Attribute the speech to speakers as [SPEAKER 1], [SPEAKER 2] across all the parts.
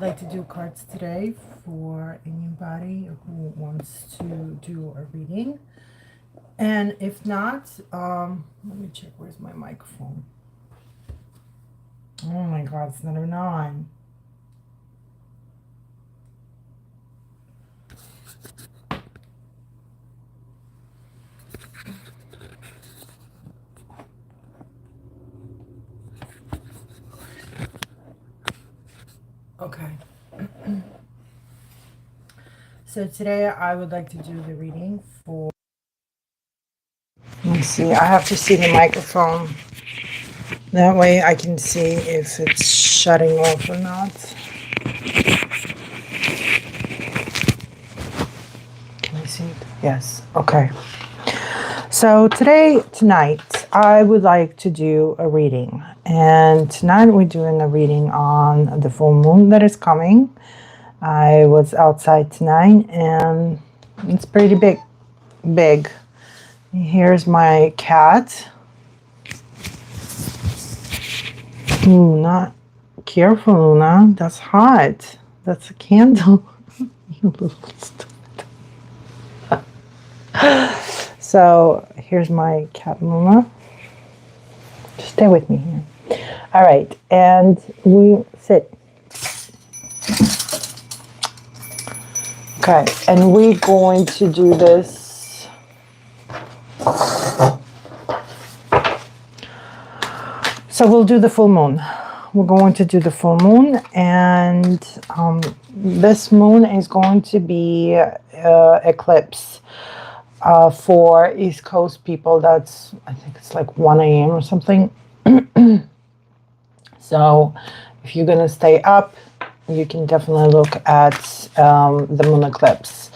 [SPEAKER 1] I'd like to do cards today for anybody who wants to do a reading. And if not, let me check. Where's my microphone? Oh my God, it's not even on. Okay. So today I would like to do the reading for. Let me see. I have to see the microphone. That way I can see if it's shutting off or not. Can I see it? Yes. Okay. So tonight, I would like to do a reading. And tonight we're doing a reading on the full moon that is coming. I was outside tonight and it's pretty big. Here's my cat. Ooh, not careful, Luna. That's hot. That's a candle. You little stupid. So here's my cat Luna. Stay with me here. All right, and we sit. Okay, and we're going to do this. So we'll do the full moon. We're going to do the full moon, and this moon is going to be eclipse. For East Coast people, that's, I think it's like 1 a.m. or something. So if you're going to stay up, you can definitely look at the moon eclipse.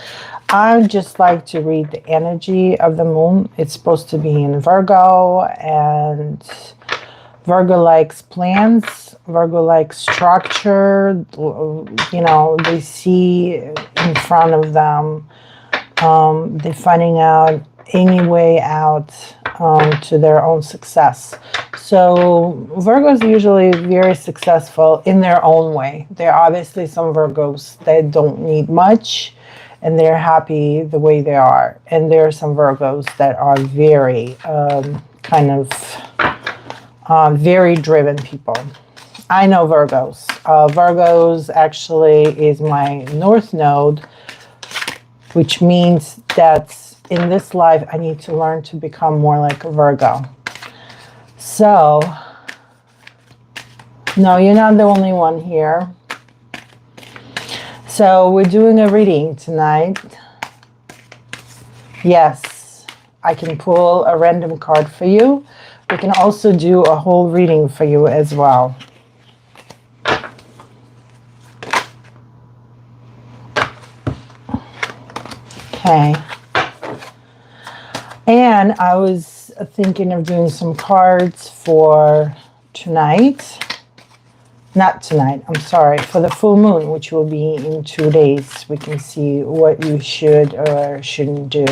[SPEAKER 1] I just like to read the energy of the moon. It's supposed to be in Virgo, and Virgo likes plans. Virgo likes structure. You know, they see in front of them. They're finding out any way out to their own success. So Virgos are usually very successful in their own way. There are obviously some Virgos that don't need much and they're happy the way they are. And there are some Virgos that are very very driven people. I know Virgos. Virgos actually is my North Node, which means that in this life, I need to learn to become more like a Virgo. So, no, you're not the only one here. So we're doing a reading tonight. Yes, I can pull a random card for you. We can also do a whole reading for you as well. Okay. And I was thinking of doing some cards for tonight. Not tonight, I'm sorry, for the full moon, which will be in 2 days. We can see what you should or shouldn't do.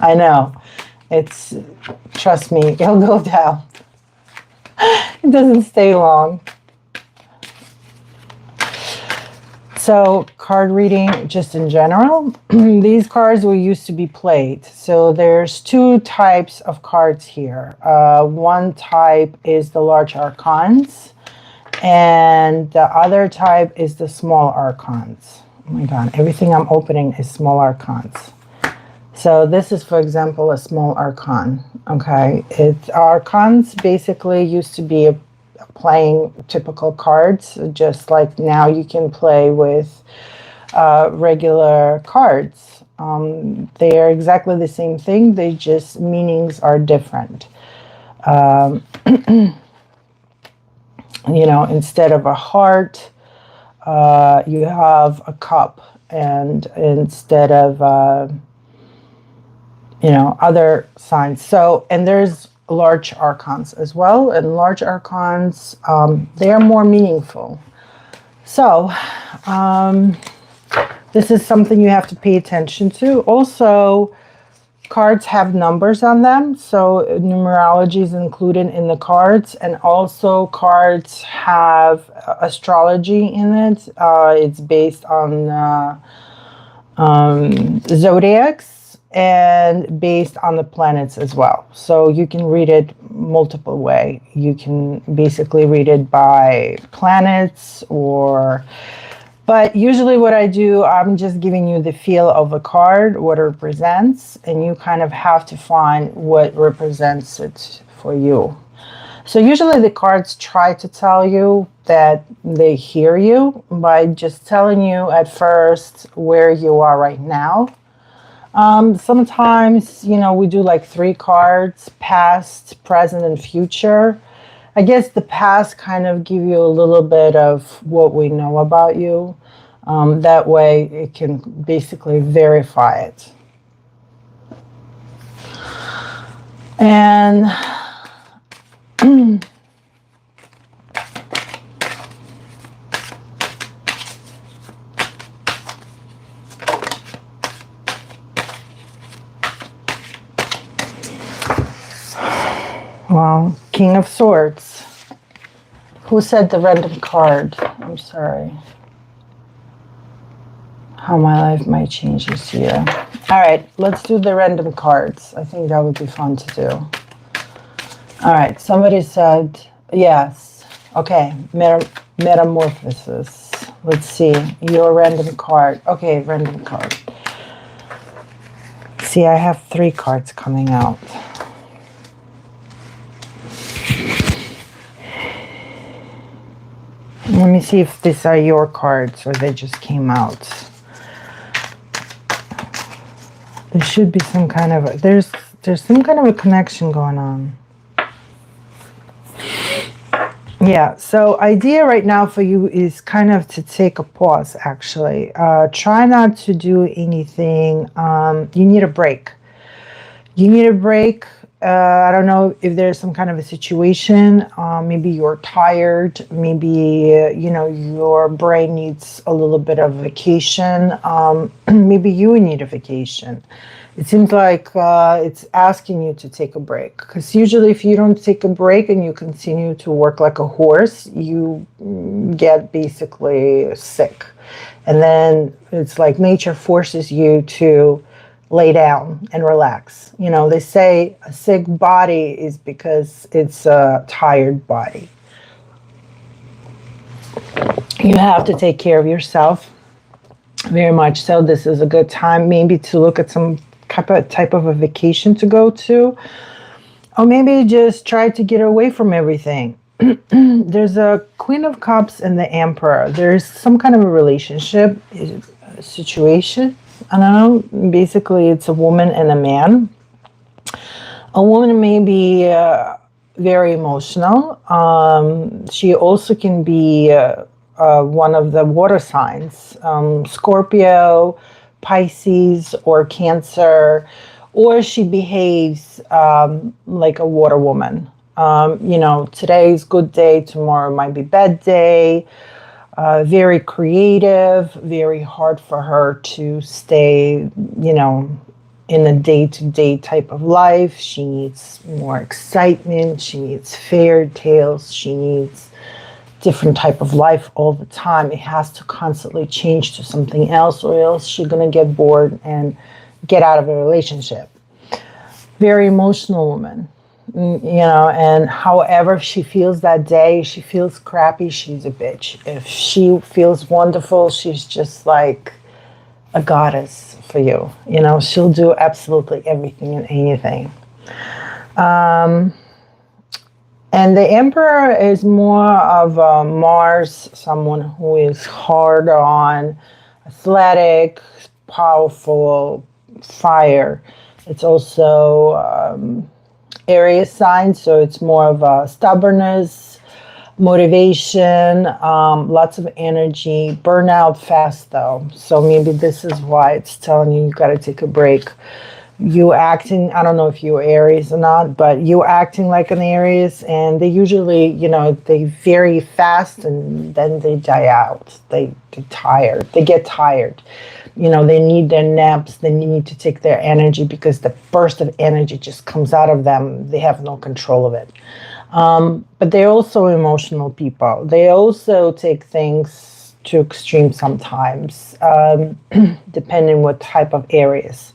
[SPEAKER 1] I know. It's, trust me, it'll go down. It doesn't stay long. So card reading, just in general, these cards will used to be played. So there's 2 types of cards here. One type is the large arcans, and the other type is the small arcans. Oh my God, everything I'm opening is small arcans. So this is, for example, a small arcan. Okay, arcans basically used to be playing typical cards, just like now you can play with regular cards. They are exactly the same thing, they just meanings are different. You know, instead of a heart, you have a cup, and instead of you know, other signs. So, and there's large arcans as well, and large arcans, they are more meaningful. So this is something you have to pay attention to. Also, Cards have numbers on them, so numerology is included in the cards, and also cards have astrology in it. It's based on zodiacs and based on the planets as well. So you can read it multiple way. You can basically read it by planets but usually what I do, I'm just giving you the feel of a card, what it represents, and you kind of have to find what represents it for you. So usually the cards try to tell you that they hear you by just telling you at first where you are right now. Sometimes, we do like 3 cards, past, present, and future. I guess the past kind of give you a little bit of what we know about you. That way it can basically verify it. And well, King of Swords. Who said the random card? I'm sorry. How my life might change this year. All right, let's do the random cards. I think that would be fun to do. All right, somebody said yes. Okay, metamorphosis. Let's see, your random card. Okay, random card. See, I have 3 cards coming out. Let me see if these are your cards or they just came out. There should be some kind of there's some kind of a connection going on. Yeah, so idea right now for you is kind of to take a pause, actually. Try not to do anything. You need a break. You need a break. I don't know if there's some kind of a situation. Maybe you're tired. Maybe, your brain needs a little bit of vacation. Maybe you need a vacation. It seems like it's asking you to take a break. Because usually if you don't take a break and you continue to work like a horse, you get basically sick. And then it's like nature forces you to lay down and relax. They say a sick body is because it's a tired body. You have to take care of yourself very much so. This is a good time maybe to look at some type of a vacation to go to, or maybe just try to get away from everything. There's a Queen of Cups and the Emperor. There's some kind of a relationship situation. I don't know. Basically, it's a woman and a man. A woman may be very emotional. She also can be one of the water signs, Scorpio, Pisces, or Cancer, or she behaves like a water woman. Today's good day, tomorrow might be bad day. Very creative, very hard for her to stay, in a day-to-day type of life. She needs more excitement. She needs fairy tales. She needs different type of life all the time. It has to constantly change to something else, or else she's going to get bored and get out of a relationship. Very emotional woman. And however she feels that day, she feels crappy, she's a bitch. If she feels wonderful, she's just like a goddess for you. She'll do absolutely everything and anything. And the Emperor is more of a Mars, someone who is hard on, athletic, powerful, fire. It's also Aries sign, so it's more of a stubbornness, motivation, lots of energy, burnout fast though. So maybe this is why it's telling you got to take a break. you acting, I don't know if you're Aries or not, but you acting like an Aries, and they usually, they very fast and then they die out. They get tired. They need their naps. They need to take their energy because the burst of energy just comes out of them. They have no control of it. But they're also emotional people. They also take things to extreme sometimes, depending what type of Aries.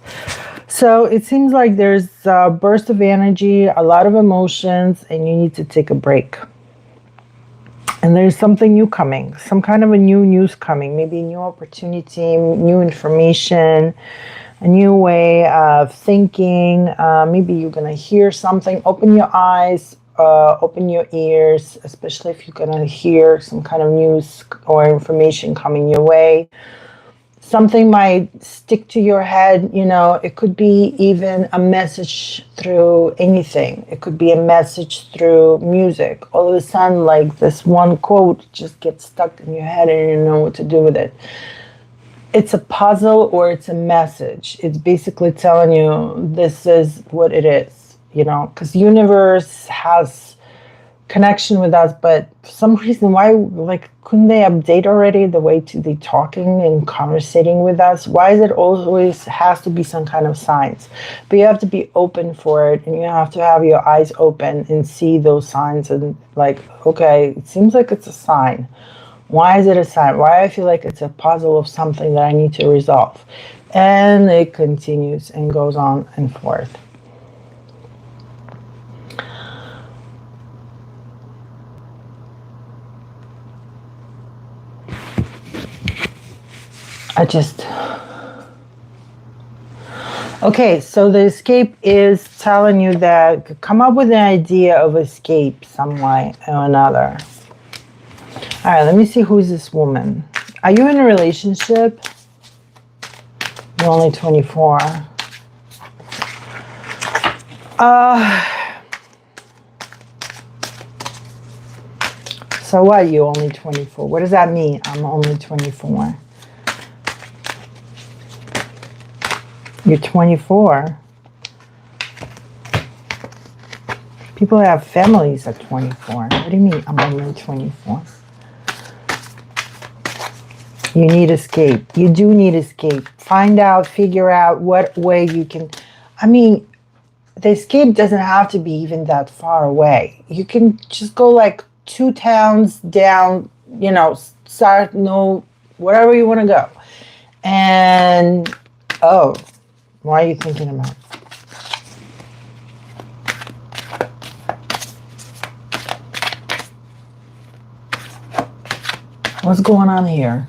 [SPEAKER 1] So it seems like there's a burst of energy, a lot of emotions, and you need to take a break. And there's something new coming, some kind of a new news coming, maybe a new opportunity, new information, a new way of thinking. Maybe you're going to hear something. Open your eyes, open your ears, especially if you're going to hear some kind of news or information coming your way. Something might stick to your head, it could be even a message through anything. It could be a message through music. All of a sudden, like this one quote just gets stuck in your head and you don't know what to do with it. It's a puzzle or it's a message. It's basically telling you this is what it is, because the universe has connection with us, but for some reason, why, couldn't they update already the way to the talking and conversating with us? Why is it always has to be some kind of signs? But you have to be open for it, and you have to have your eyes open and see those signs and okay, it seems like it's a sign. Why is it a sign? Why I feel like it's a puzzle of something that I need to resolve? And it continues and goes on and forth. Okay, so the escape is telling you that come up with an idea of escape some way or another. All right, let me see who's this woman. Are you in a relationship? You're only 24. So what, you're only 24? What does that mean? I'm only 24. You're 24. People have families at 24. What do you mean, I'm only 24? You need escape. You do need escape. Find out, figure out what way you can. The escape doesn't have to be even that far away. You can just go 2 towns down, start, wherever you want to go. And, why are you thinking about it? What's going on here?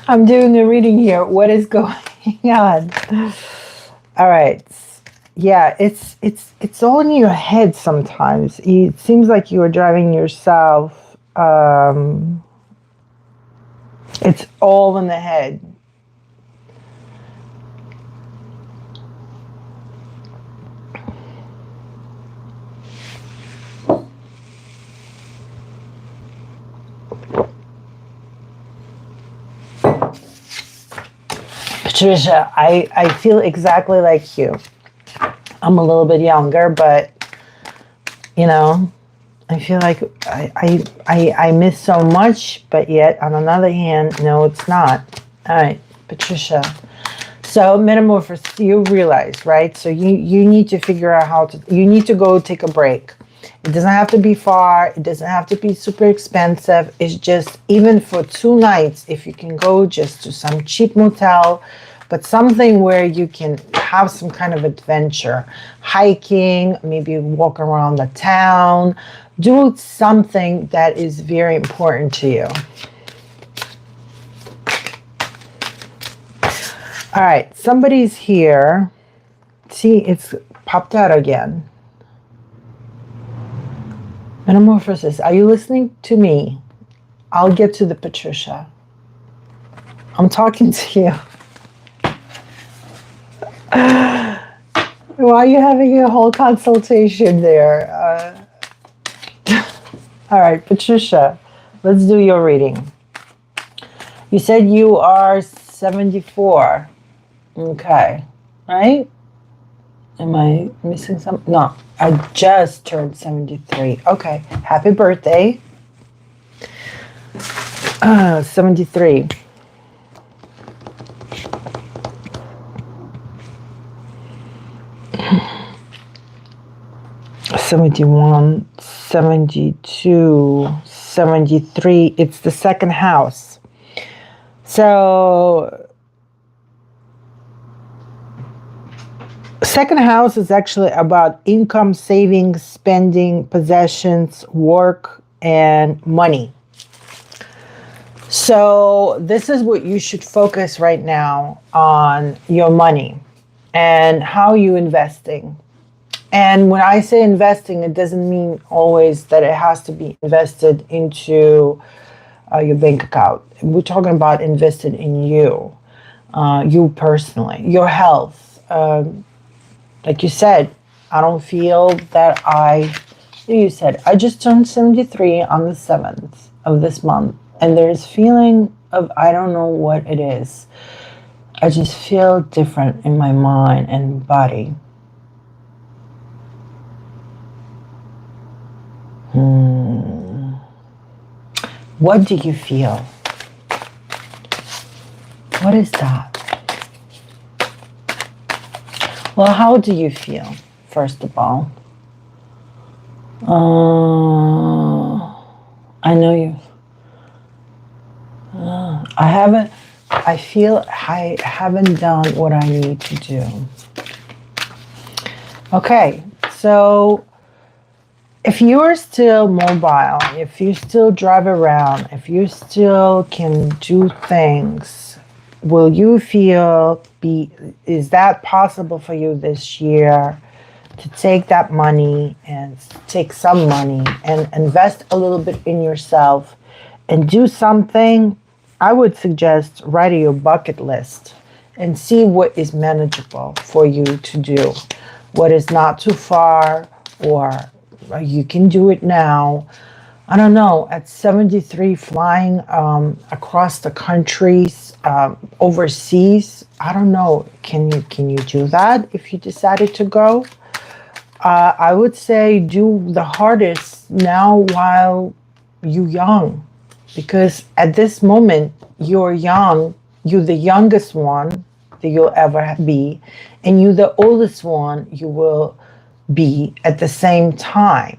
[SPEAKER 1] I'm doing a reading here. What is going on? All right. Yeah, it's all in your head sometimes. It seems like you are driving yourself. It's all in the head. Patricia, I feel exactly like you. I'm a little bit younger, but I feel like I miss so much, but yet on another hand, no, it's not. All right, Patricia. So metamorphosis, you realize, right? So you need to figure out you need to go take a break. It doesn't have to be far. It doesn't have to be super expensive. It's just, even for 2 nights, if you can go just to some cheap motel, but something where you can have some kind of adventure, hiking, maybe walk around the town, do something that is very important to you. All right, somebody's here. See, it's popped out again. Metamorphosis, are you listening to me? I'll get to the Patricia. I'm talking to you. Why are you having a whole consultation there? All right, Patricia, let's do your reading. You said you are 74. Okay. Right? Am I missing something? No, I just turned 73. Okay. Happy birthday. 73. '71, '72, '73. It's the second house. So second house is actually about income, savings, spending, possessions, work, and money. So this is what you should focus right now on, your money and how you investing. And when I say investing, it doesn't mean always that it has to be invested into your bank account. We're talking about invested in you, you personally, your health. Like you said, I don't feel that you said, I just turned 73 on the 7th of this month. And there's feeling of, I don't know what it is. I just feel different in my mind and body. What do you feel? What is that? Well, how do you feel, first of all? I know you. I feel I haven't done what I need to do. Okay, so if you are still mobile, if you still drive around, if you still can do things, will you is that possible for you this year to take that money and take some money and invest a little bit in yourself and do something? I would suggest writing your bucket list and see what is manageable for you to do, what is not too far, or you can do it now. I don't know, at 73, flying across the countries, overseas, I don't know, can you do that if you decided to go? I would say do the hardest now while you're young, because at this moment you're young, you're the youngest one that you'll ever be, and you're the oldest one you will be at the same time.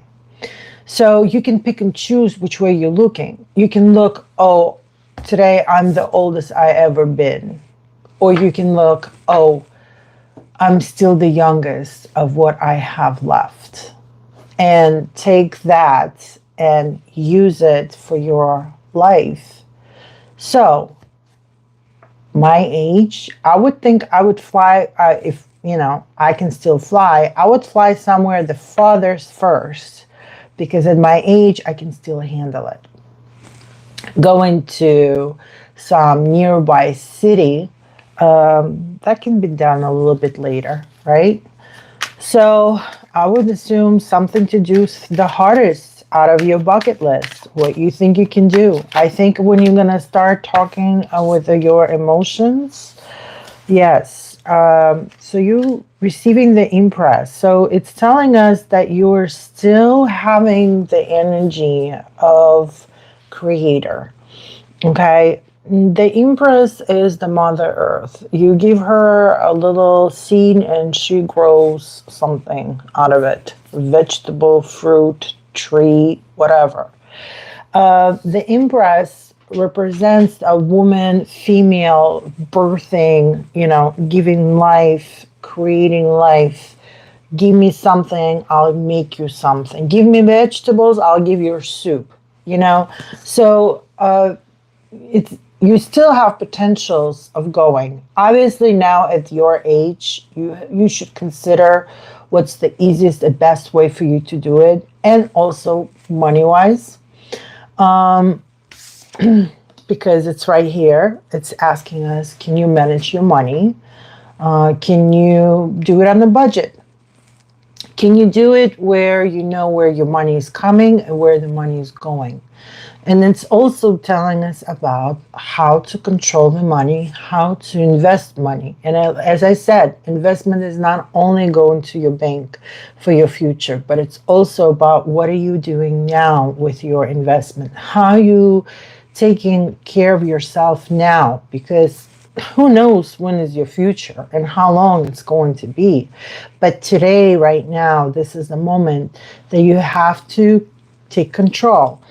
[SPEAKER 1] So you can pick and choose which way you're looking. You can look, oh, today I'm the oldest I ever been. Or you can look, oh, I'm still the youngest of what I have left. And take that and use it for your life. So my age, I would think I would fly, if I can still fly, I would fly somewhere the farthest first, because at my age, I can still handle it. Going to some nearby city, that can be done a little bit later, right? So I would assume something to do the hardest out of your bucket list, what you think you can do. I think when you're going to start talking with your emotions, yes. So you receiving the impress. So it's telling us that you're still having the energy of creator. Okay. The Empress is the Mother Earth. You give her a little seed and she grows something out of it. Vegetable, fruit, tree, whatever. The Empress represents a woman, female, birthing, giving life, creating life. Give me something, I'll make you something. Give me vegetables, I'll give you soup, So you still have potentials of going. Obviously now at your age, you should consider what's the easiest and best way for you to do it, and also money-wise. Because it's right here. It's asking us, can you manage your money? Can you do it on the budget? Can you do it where you know where your money is coming and where the money is going? And it's also telling us about how to control the money, how to invest money. And as I said, investment is not only going to your bank for your future, but it's also about what are you doing now with your investment? How are you taking care of yourself now? Because who knows when is your future and how long it's going to be. But today, right now, this is the moment that you have to take control.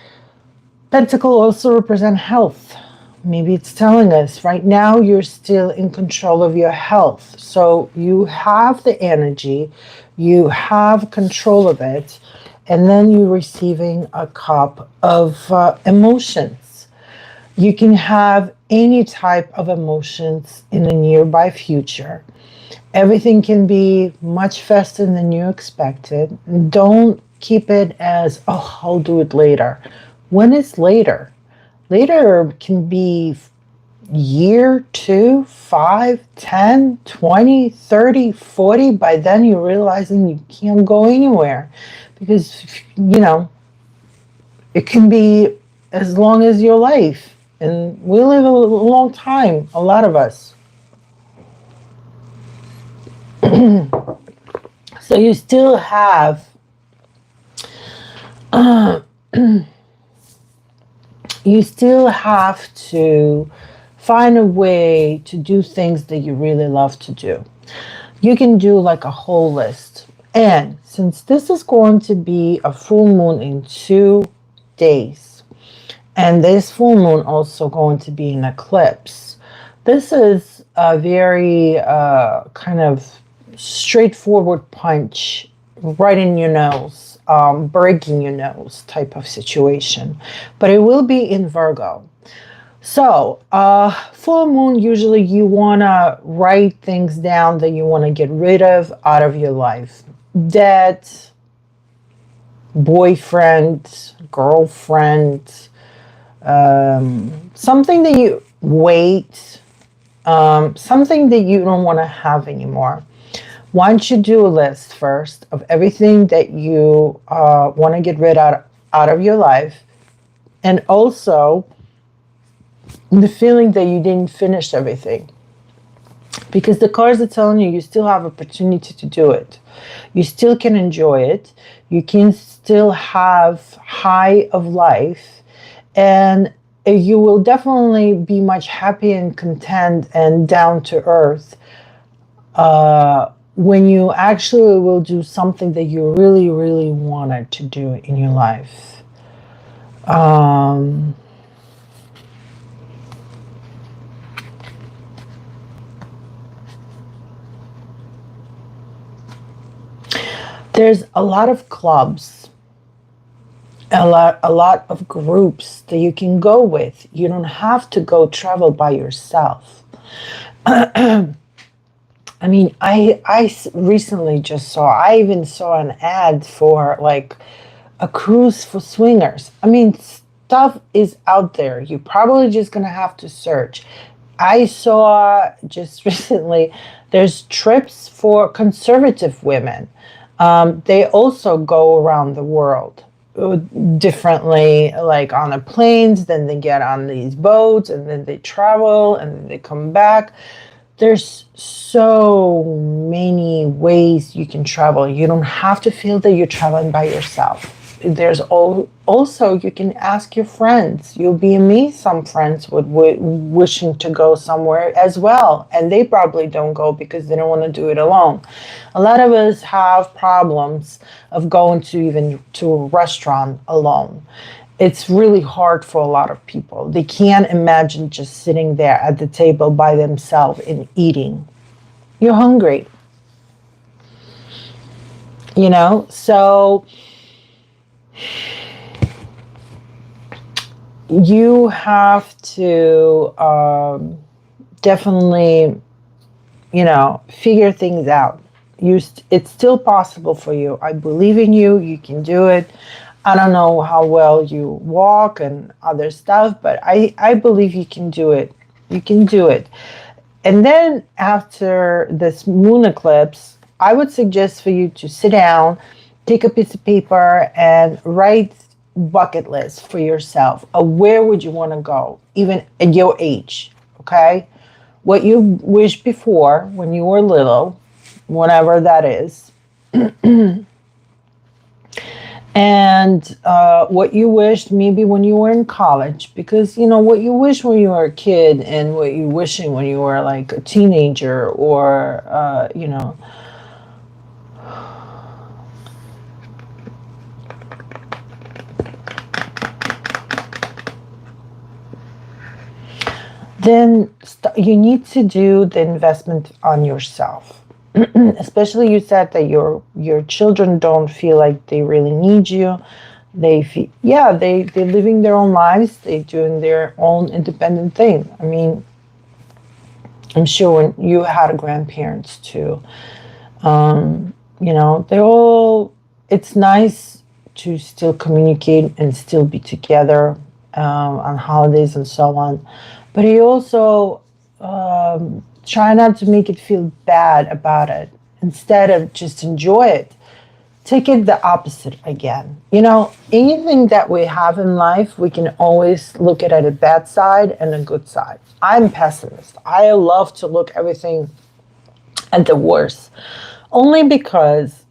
[SPEAKER 1] Pentacle also represent health. Maybe it's telling us right now you're still in control of your health. So you have the energy, you have control of it, and then you're receiving a cup of emotions. You can have any type of emotions in the nearby future. Everything can be much faster than you expected. Don't keep it as, oh, I'll do it later. When is later? Later can be year, 2, 5, 10, 20, 30, 40. By then you're realizing you can't go anywhere because, it can be as long as your life. And we live a long time, a lot of us. So you still have you still have to find a way to do things that you really love to do. You can do like a whole list. And since this is going to be a full moon in 2 days, and this full moon also going to be an eclipse, this is a very kind of straightforward punch right in your nose, breaking your nose type of situation. But it will be in Virgo. So, full moon, usually you want to write things down that you want to get rid of out of your life. Debt, boyfriend, girlfriend, something that you wait, something that you don't want to have anymore. Why don't you do a list first of everything that you want to get rid out of your life, and also the feeling that you didn't finish everything. Because the cards are telling you still have opportunity to do it. You still can enjoy it. You can still have high of life. And you will definitely be much happy and content and down to earth when you actually will do something that you really, really wanted to do in your life. There's a lot of clubs, a lot of groups that you can go with. You don't have to go travel by yourself. I mean, I recently just I even saw an ad for like a cruise for swingers. I mean, stuff is out there. You're probably just going to have to search. I saw just recently there's trips for conservative women. They also go around the world differently, like on the planes, then they get on these boats, and then they travel, and then they come back. There's so many ways you can travel. You don't have to feel that you're traveling by yourself. There's also, you can ask your friends. You'll be amazed some friends would wishing to go somewhere as well. And they probably don't go because they don't want to do it alone. A lot of us have problems of going to a restaurant alone. It's really hard for a lot of people. They can't imagine just sitting there at the table by themselves and eating. You're hungry. So you have to definitely, figure things out. It's still possible for you. I believe in you. You can do it. I don't know how well you walk and other stuff, but I believe you can do it. You can do it. And then after this moon eclipse, I would suggest for you to sit down, take a piece of paper, and write bucket list for yourself. Where would you want to go, even at your age? Okay, what you wished before when you were little, whatever that is, and what you wished maybe when you were in college, because you know what you wish when you were a kid and what you wishing when you were like a teenager, or then you need to do the investment on yourself. Especially, you said that your children don't feel like they really need you. They feel, yeah, they're living their own lives, they're doing their own independent thing. I mean, I'm sure when you had grandparents too, they're all, it's nice to still communicate and still be together on holidays and so on. But you also try not to make it feel bad about it. Instead of just enjoy it, take it the opposite again. Anything that we have in life, we can always look at it a bad side and a good side. I'm pessimist. I love to look everything at the worst. Only because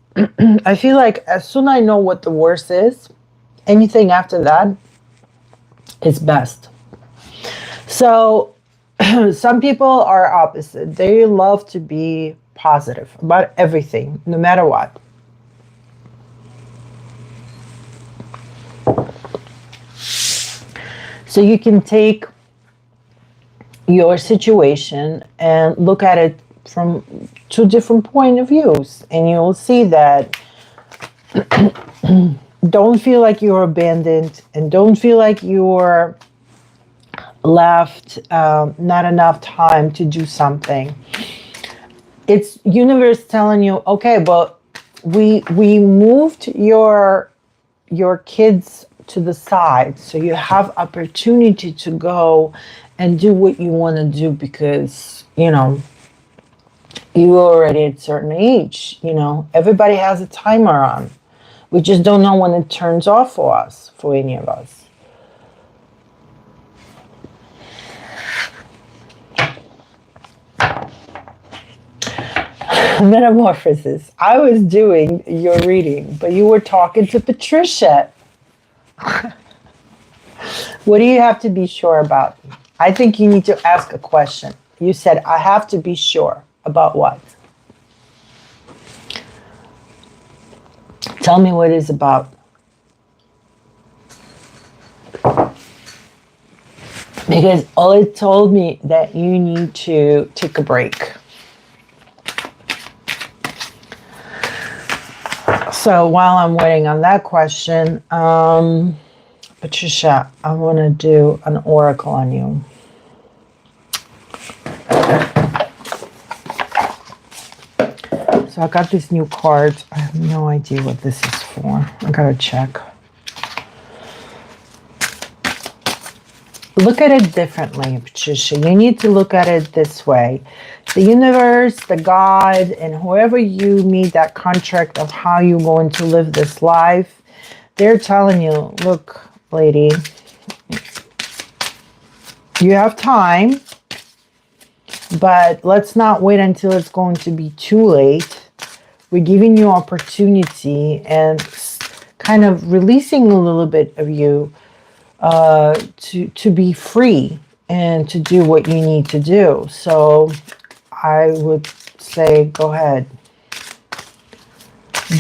[SPEAKER 1] I feel like as soon as I know what the worst is, anything after that is best. So some people are opposite. They love to be positive about everything, no matter what. So you can take your situation and look at it from two different point of views, and you'll see that don't feel like you're abandoned, and don't feel like you're left not enough time to do something. It's universe telling you, okay, but we moved your kids to the side, so you have opportunity to go and do what you want to do, because you're already at a certain age. Everybody has a timer on. We just don't know when it turns off for us, for any of us. Metamorphosis. I was doing your reading, but you were talking to Patricia. What do you have to be sure about? I think you need to ask a question. You said, I have to be sure about what? Tell me what it's about. Because all it told me that you need to take a break. So while I'm waiting on that question, Patricia, I want to do an oracle on you. So I got these new cards. I have no idea what this is for. I gotta check. Look at it differently, Patricia. You need to look at it this way. The universe, the God, and whoever you meet that contract of how you're going to live this life, they're telling you, look, lady, you have time, but let's not wait until it's going to be too late. We're giving you opportunity and kind of releasing a little bit of you to be free and to do what you need to do. So I would say, go ahead.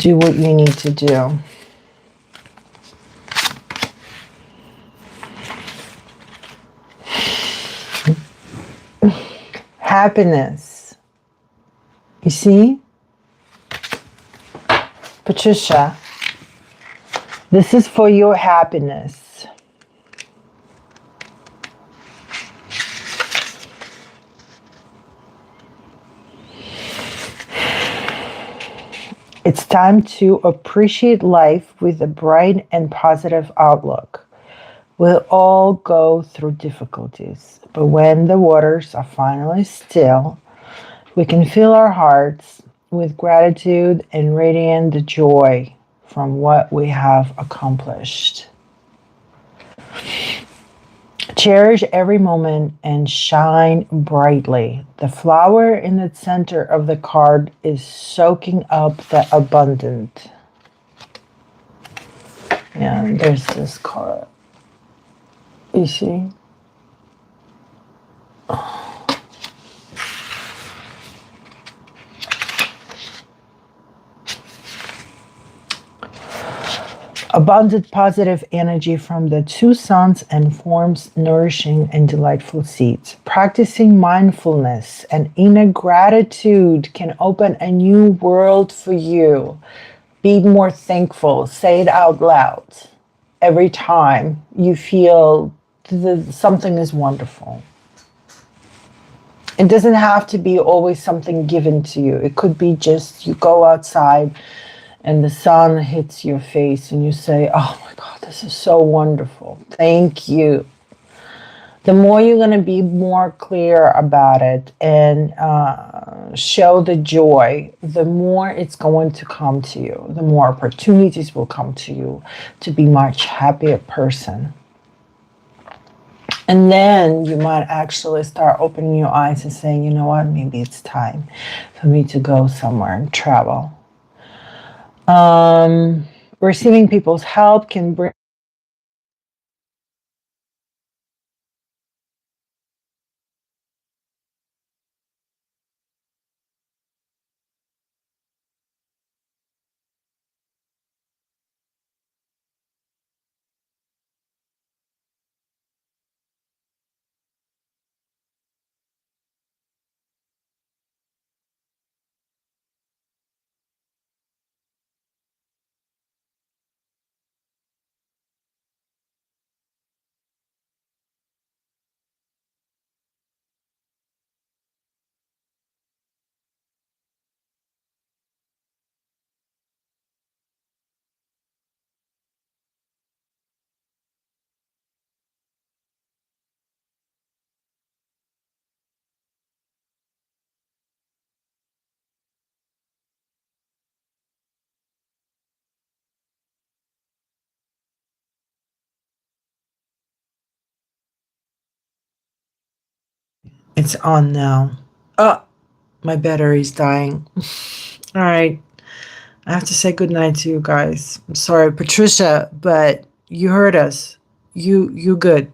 [SPEAKER 1] Do what you need to do. Happiness. You see? Patricia, this is for your happiness. It's time to appreciate life with a bright and positive outlook. We'll all go through difficulties, but when the waters are finally still, we can fill our hearts with gratitude and radiate the joy from what we have accomplished. Cherish every moment and shine brightly. The flower in the center of the card is soaking up the abundant. And there's this card. You see? Abundant positive energy from the two suns and forms nourishing and delightful seeds. Practicing mindfulness and inner gratitude can open a new world for you. Be more thankful. Say it out loud every time you feel something is wonderful. It doesn't have to be always something given to you. It could be just you go outside and the sun hits your face and you say, oh my God, this is so wonderful. Thank you. The more you're going to be more clear about it and show the joy, the more it's going to come to you. The more opportunities will come to you to be much happier person. And then you might actually start opening your eyes and saying, you know what, maybe it's time for me to go somewhere and travel. Receiving people's help can bring It's on now. Oh, my battery's dying. All right. I have to say goodnight to you guys. I'm sorry, Patricia, but you heard us. You good.